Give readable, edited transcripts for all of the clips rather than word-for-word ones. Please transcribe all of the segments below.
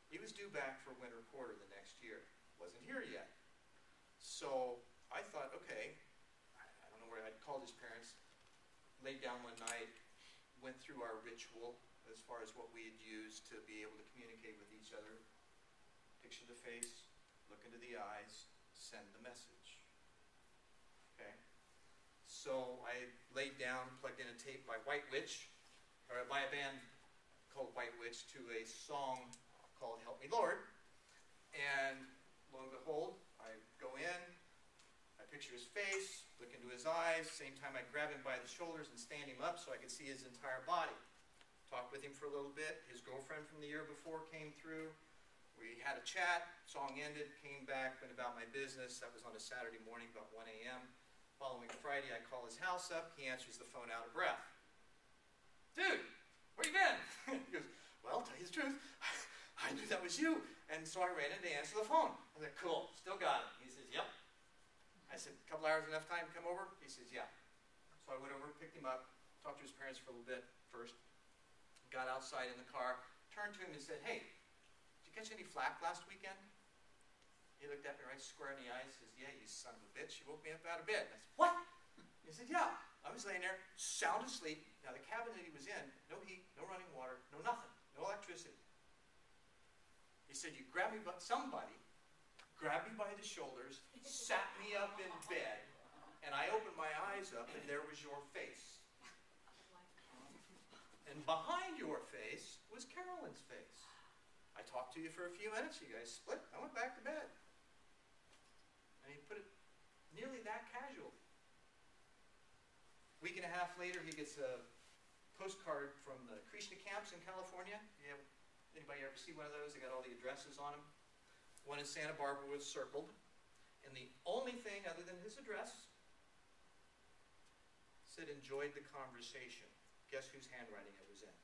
He was due back for winter quarter the next year. Wasn't here yet. So I thought, okay, I don't know where, I'd called his parents, laid down one night, went through our ritual as far as what we had used to be able to communicate with each other. Picture the face, look into the eyes, send the message. Okay? So I laid down, plugged in a tape by White Witch, or by a band called White Witch, to a song called Help Me Lord. And lo and behold, I go in, I picture his face, look into his eyes, same time I grab him by the shoulders and stand him up so I could see his entire body. Talked with him for a little bit. His girlfriend from the year before came through. We had a chat, song ended, came back, went about my business. That was on a Saturday morning, about 1 a.m. Following Friday, I call his house up. He answers the phone out of breath. Dude, where you been? He goes, well, tell you the truth, I knew that was you. And so I ran in to answer the phone. I said, cool, still got it. He says, yep. I said, a couple hours enough time to come over? He says, yeah. So I went over, picked him up, talked to his parents for a little bit first, got outside in the car, turned to him and said, hey, did you catch any flack last weekend? He looked at me right square in the eyes and says, yeah, you son of a bitch, you woke me up out of bed. And I said, what? He said, yeah. I was laying there, sound asleep. Now the cabin that he was in, no heat, no running water, no nothing, no electricity. He said, you grabbed me, but somebody grabbed me by the shoulders, sat me up in bed, and I opened my eyes up, and there was your face. And behind your face was Carolyn's face. I talked to you for a few minutes, you guys split, I went back to bed. And he put it nearly that casually. Week and a half later, he gets a postcard from the Krishna camps in California. Anybody ever see one of those? They got all the addresses on them. One in Santa Barbara was circled. And the only thing other than his address said, enjoyed the conversation. Guess whose handwriting it was in?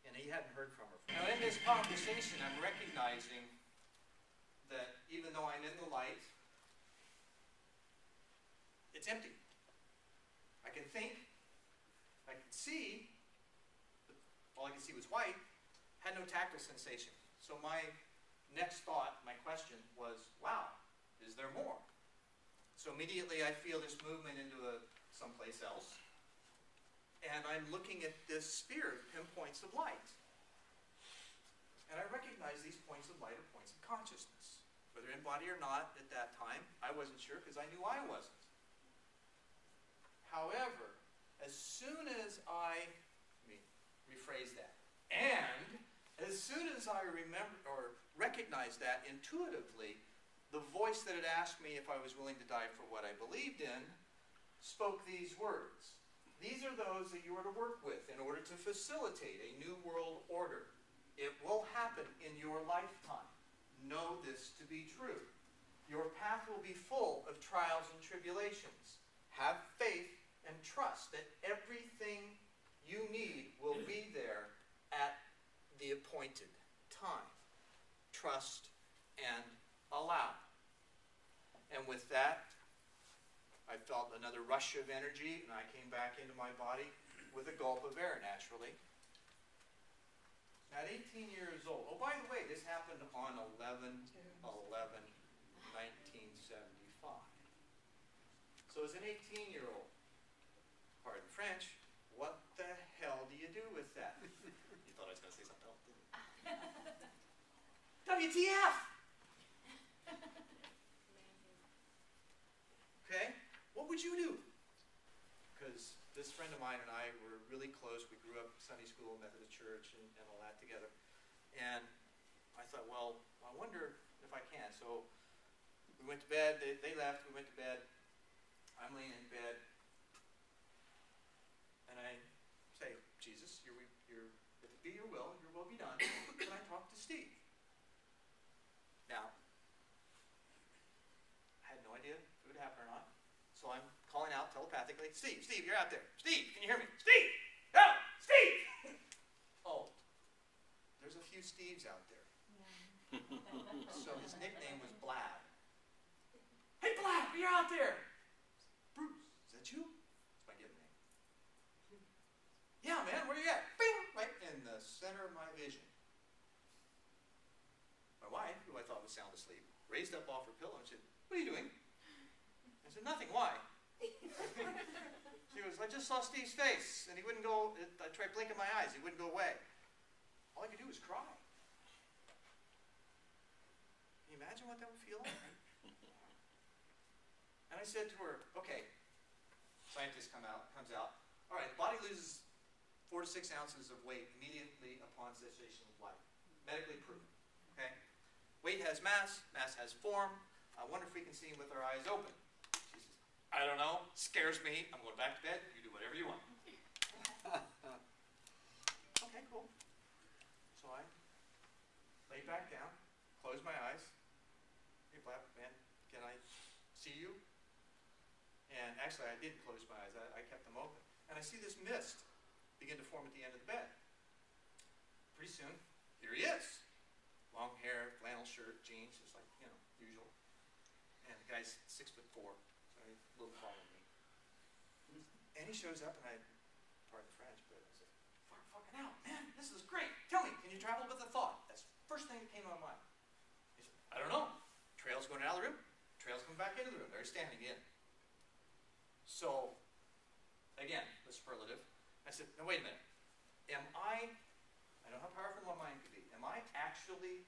And he hadn't heard from her. Now in this conversation, I'm recognizing that even though I'm in the light, it's empty. I can think, I can see, but all I could see was white, had no tactile sensation. So my next thought, my question was, wow, is there more? So immediately I feel this movement into someplace else, and I'm looking at this sphere of pinpoints of light. And I recognize these points of light are points of consciousness. Whether in body or not at that time, I wasn't sure because I knew I wasn't. However, as soon as let me rephrase that, and as soon as I remember or recognized that intuitively, the voice that had asked me if I was willing to die for what I believed in spoke these words. These are those that you are to work with in order to facilitate a new world order. It will happen in your lifetime. Know this to be true. Your path will be full of trials and tribulations. Have faith and trust that everything you need will be there at the appointed time. Trust and allow. And with that, I felt another rush of energy, and I came back into my body with a gulp of air, naturally. At 18 years old, oh, by the way, this happened on 11/11/1975. So as an 18-year-old, pardon French, what the hell do you do with that? You thought I was going to say something else, didn't you? WTF! Okay? What would you do? Because this friend of mine and I were really close. We grew up Sunday school, Methodist church, and all that together. And I thought, well, I wonder if I can. So we went to bed. They left. We went to bed. I'm laying in bed. And I say, Jesus, if it be your will be done. Can I talk to Steve? Now, I had no idea if it would happen or not. So I'm calling out telepathically, Steve, you're out there. Steve, can you hear me? Steve! Help! Steve! Oh, there's a few Steves out there. Yeah. So his nickname was Blab. Hey, Blab, you're out there! Bruce, is that you? That's my given name. Yeah, man, where you at? Bing! Right in the center of my vision. raised up off her pillow and said, "What are you doing?" I said, "Nothing, why?" She goes, "I just saw Steve's face, and he wouldn't go, I tried blinking my eyes, he wouldn't go away. All I could do was cry." Can you imagine what that would feel like? And I said to her, "Okay," scientist comes out, "All right, the body loses 4 to 6 ounces of weight immediately upon cessation of life. Medically proven. Okay? Weight has mass, mass has form. I wonder if we can see him with our eyes open." She says, "I don't know, scares me. I'm going back to bed. You do whatever you want." Okay, cool. So I laid back down, closed my eyes. "Hey, Black man, can I see you?" And actually, I did close my eyes. I kept them open. And I see this mist begin to form at the end of the bed. Pretty soon, here he is. Long hair, flannel shirt, jeans, just like, usual. And the guy's 6'4", so he's a little taller than me. And he shows up, and pardon the French, but I said, "Far fucking out, man, this is great. Tell me, can you travel with a thought?" That's the first thing that came to my mind. He said, "I don't know. Trail's going out of the room. Trail's coming back into the room. They're standing in." So, again, the superlative. I said, "Now wait a minute. I know how powerful my mind can be. Am I actually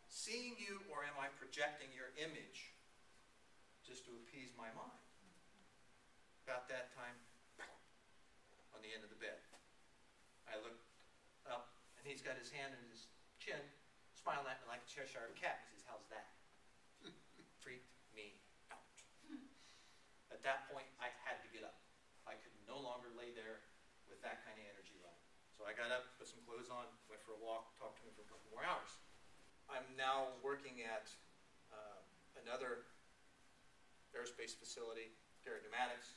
seeing you, or am I projecting your image just to appease my mind?" About that time, on the end of the bed, I looked up, and he's got his hand in his chin, smiling at me like a Cheshire cat. He says, "How's that?" Freaked me out. At that point, I had to get up. I could no longer lay there with that kind of energy running. So I got up, put some clothes on, went for a walk, talked to him for a couple more hours. I'm now working at another aerospace facility, Derek Pneumatics,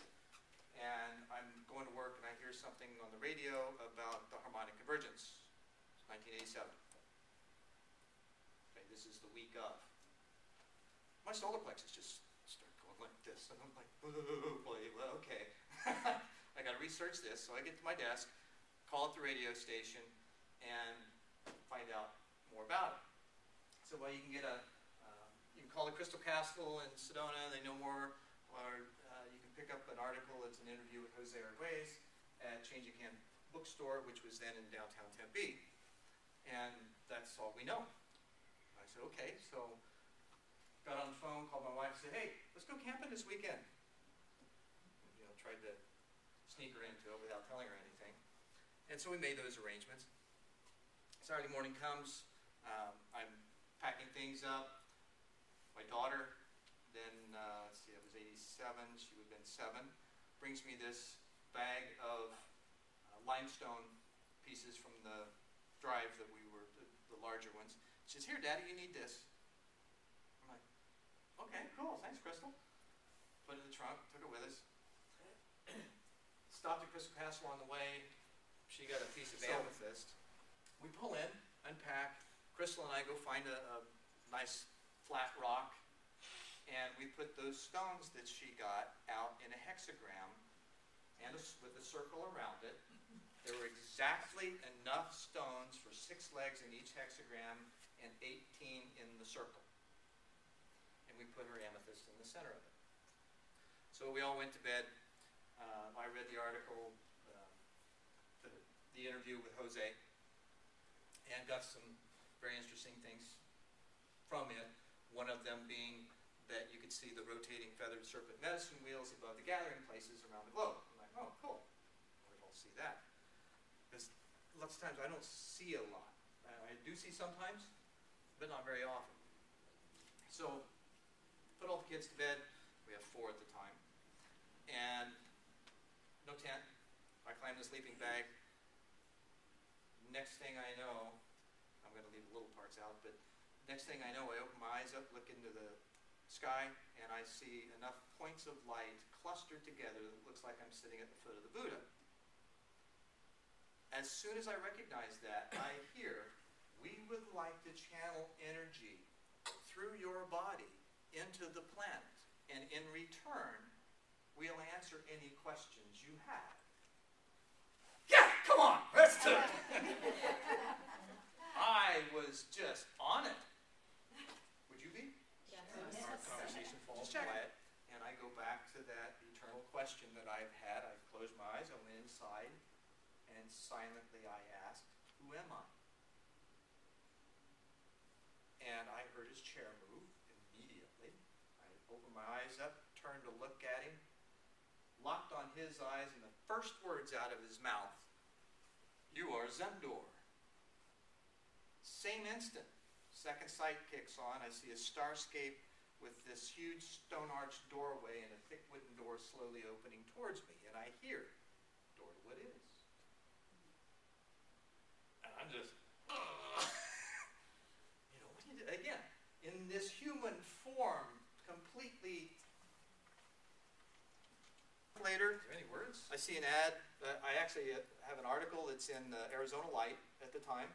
and I'm going to work, and I hear something on the radio about the harmonic convergence. It's 1987. Okay, this is the week of. My solar plexus just started going like this, and I'm like, "Oh boy, well, okay." I got to research this, so I get to my desk, call up the radio station, and find out more about it. So, well, you can get you can call the Crystal Castle in Sedona, they know more, or you can pick up an article. It's an interview with Jose Arguez at Changing Hand Bookstore, which was then in downtown Tempe, and that's all we know. I said, okay, so got on the phone, called my wife, said, "Hey, let's go camping this weekend." Tried to sneak her into it without telling her anything. And so we made those arrangements. Saturday morning comes, I'm packing things up. My daughter, then, let's see, it was 87, she would have been 7, brings me this bag of limestone pieces from the drive that we were, the larger ones. She says, "Here, Daddy, you need this." I'm like, "Okay, cool, thanks, Crystal." Put it in the trunk, took it with us. Stopped at Crystal Castle on the way. She got a piece of amethyst. We pull in, unpack. Crystal and I go find a nice flat rock, and we put those stones that she got out in a hexagram and with a circle around it. There were exactly enough stones for 6 legs in each hexagram and 18 in the circle. And we put her amethyst in the center of it. So we all went to bed. I read the article, the interview with Jose, and got some very interesting things from it. One of them being that you could see the rotating feathered serpent medicine wheels above the gathering places around the globe. I'm like, "Oh, cool. I don't see that." Because lots of times I don't see a lot. I do see sometimes, but not very often. So, put all the kids to bed. We have 4 at the time. And no tent. I climb the sleeping bag. Next thing I know, I'm going to leave the little parts out, but next thing I know, I open my eyes up, look into the sky, and I see enough points of light clustered together that it looks like I'm sitting at the foot of the Buddha. As soon as I recognize that, I hear, "We would like to channel energy through your body into the planet, and in return, we'll answer any questions you have." Yeah, come on, let's do it. I was just on it. Would you be? Yes. Conversation falls quiet, and I go back to that eternal question that I've had. I closed my eyes, I went inside, and silently I asked, who am I? And I heard his chair move immediately. I opened my eyes up, turned to look at him, locked on his eyes, and the first words out of his mouth, "You are Zendor." Same instant, second sight kicks on. I see a starscape with this huge stone arched doorway and a thick wooden door slowly opening towards me. And I hear, "Door to what is?" And I'm just, what do you do? Again, in this human form, completely. Later, any words? I see an ad. I actually have an article that's in the Arizona Light at the time.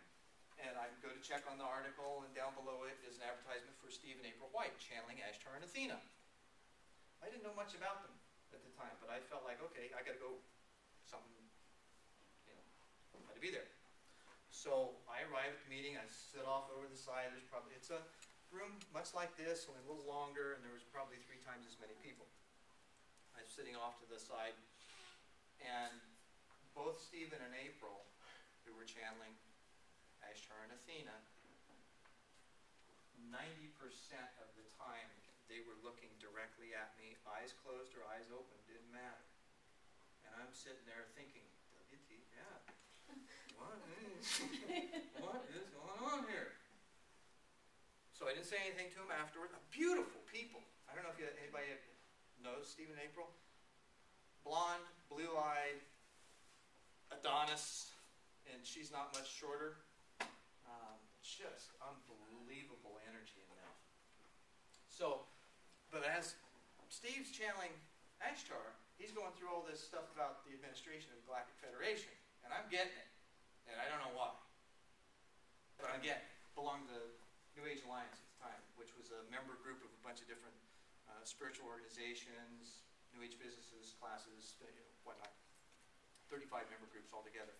And I go to check on the article, and down below it is an advertisement for Steve and April White, channeling Ashtar and Athena. I didn't know much about them at the time, but I felt like, okay, I got to go, something, had to be there. So I arrive at the meeting, I sit off over the side. It's a room much like this, only a little longer, and there was probably 3 times as many people. I'm sitting off to the side, and both Stephen and April, who were channeling Ashtar and Athena, 90% of the time they were looking directly at me, eyes closed or eyes open, didn't matter. And I'm sitting there thinking, WT, yeah, what is going on here? So I didn't say anything to them afterward. Beautiful people. I don't know if anybody knows Steve and April. Blonde, blue-eyed, Adonis, and she's not much shorter. Just unbelievable energy in them. So, but as Steve's channeling Ashtar, he's going through all this stuff about the administration of the Galactic Federation, and I'm getting it, and I don't know why, but I'm getting it. Belonged to the New Age Alliance at the time, which was a member group of a bunch of different spiritual organizations, New Age businesses, classes, whatnot. 35 member groups altogether.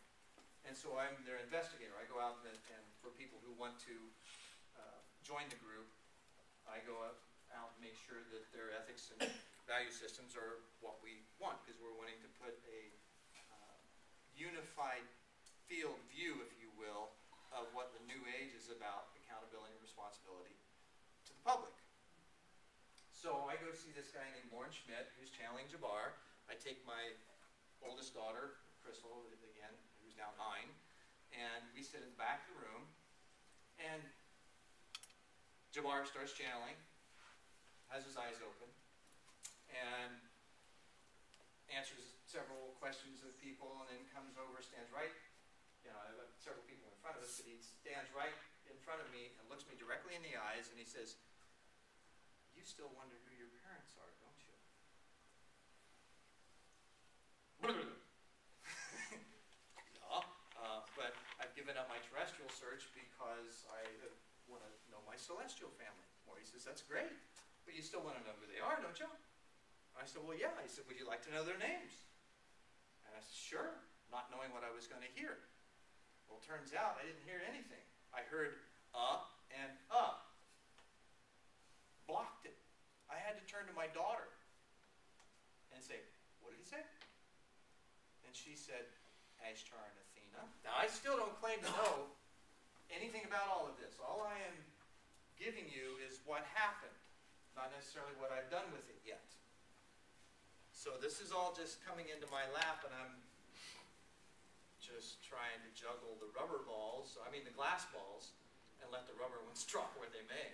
And so I'm their investigator. I go out and for people who want to join the group, I go out and make sure that their ethics and value systems are what we want, because we're wanting to put a unified field view, if you will, of what the New Age is about, accountability and responsibility to the public. So I go see this guy named Lauren Schmidt, who's channeling Jabbar. I take my oldest daughter, Crystal, again, who's now 9, and we sit in the back of the room, and Jabbar starts channeling, has his eyes open, and answers several questions of people, and then comes over, stands right, I've got several people in front of us, but he stands right in front of me and looks me directly in the eyes, and he says, "You still wonder who your parents are, don't you?" But I've given up my terrestrial search because I want to know my celestial family more. He says, "That's great, but you still want to know who they are, don't you?" I said, "Well, yeah." He said, "Would you like to know their names?" And I said, "Sure," not knowing what I was going to hear. Well, it turns out I didn't hear anything. I heard and blocked it. I had to turn to my daughter and say, "What did he say?" And she said, "Ashtar and Athena." Now, I still don't claim to know anything about all of this. All I am giving you is what happened, not necessarily what I've done with it yet. So this is all just coming into my lap, and I'm just trying to juggle the glass balls, and let the rubber ones drop where they may.